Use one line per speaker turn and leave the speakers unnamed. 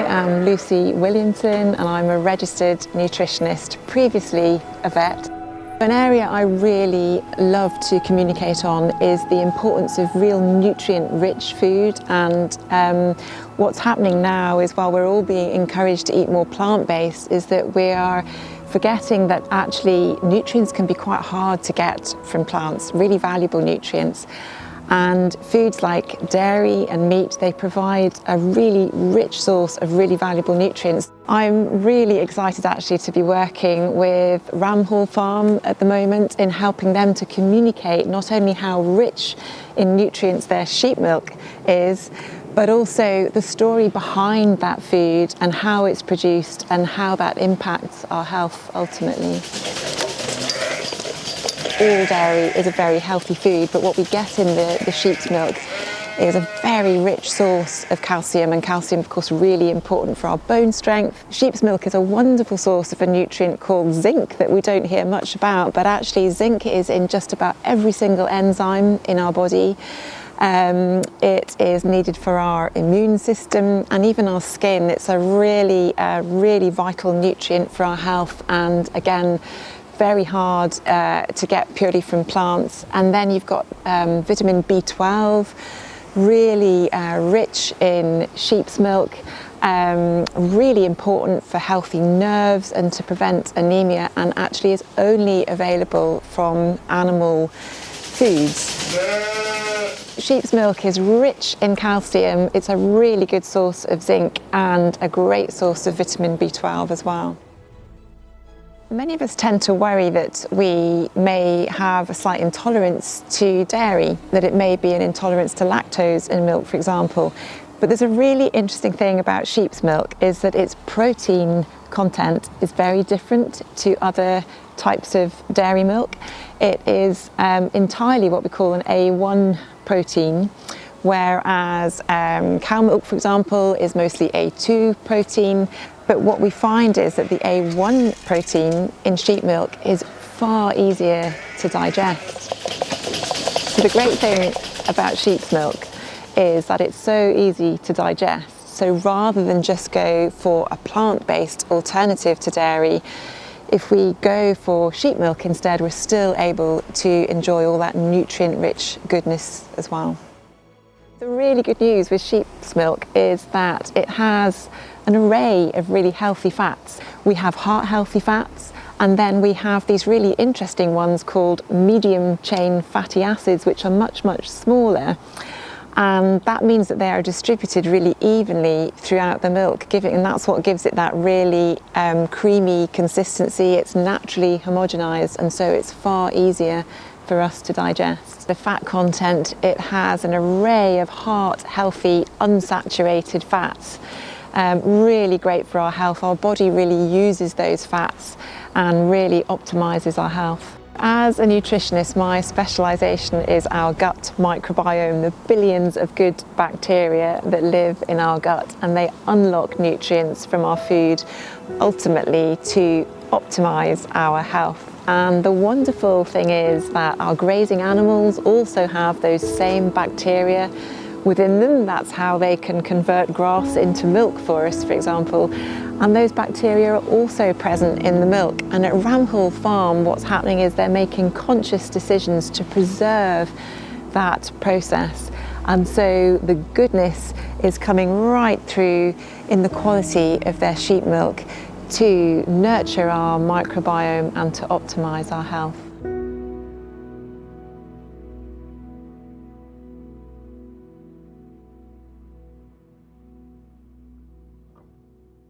am Lucy Williamson and I'm a registered nutritionist, previously a vet. An area I really love to communicate on is the importance of real nutrient-rich food, and what's happening now is, while we're all being encouraged to eat more plant-based, is that we are forgetting that actually nutrients can be quite hard to get from plants, really valuable nutrients. And foods like dairy and meat, they provide a really rich source of really valuable nutrients. I'm really excited actually to be working with Ramhall Farm at the moment in helping them to communicate not only how rich in nutrients their sheep milk is, but also the story behind that food and how it's produced and how that impacts our health ultimately. All dairy is a very healthy food, but what we get in the sheep's milk is a very rich source of calcium, and calcium, of course, really important for our bone strength. Sheep's milk is a wonderful source of a nutrient called zinc that we don't hear much about, but actually zinc is in just about every single enzyme in our body. It is needed for our immune system and even our skin. It's a really vital nutrient for our health, and again, very hard to get purely from plants. And then you've got vitamin B12, really rich in sheep's milk, really important for healthy nerves and to prevent anemia, and actually is only available from animal foods. Sheep's milk is rich in calcium. It's a really good source of zinc and a great source of vitamin B12 as well. Many of us tend to worry that we may have a slight intolerance to dairy, that it may be an intolerance to lactose in milk, for example. But there's a really interesting thing about sheep's milk, is that its protein content is very different to other types of dairy milk. It is entirely what we call an A1 protein, whereas cow milk, for example, is mostly A2 protein. But what we find is that the A1 protein in sheep milk is far easier to digest. So the great thing about sheep's milk is that it's so easy to digest. So rather than just go for a plant-based alternative to dairy, if we go for sheep milk instead, we're still able to enjoy all that nutrient-rich goodness as well. The really good news with sheep's milk is that it has an array of really healthy fats. We have heart-healthy fats, and then we have these really interesting ones called medium-chain fatty acids, which are much smaller. And that means that they are distributed really evenly throughout the milk, and that's what gives it that really creamy consistency. It's naturally homogenized, and so it's far easier for us to digest. The fat content, it has an array of heart-healthy, unsaturated fats. Really great for our health. Our body really uses those fats and really optimizes our health. As a nutritionist, my specialization is our gut microbiome, the billions of good bacteria that live in our gut, and they unlock nutrients from our food, ultimately to optimize our health. And the wonderful thing is that our grazing animals also have those same bacteria within them. That's how they can convert grass into milk for us, for example. And those bacteria are also present in the milk. And at Ramhall Farm, what's happening is they're making conscious decisions to preserve that process. And so the goodness is coming right through in the quality of their sheep milk to nurture our microbiome and to optimize our health.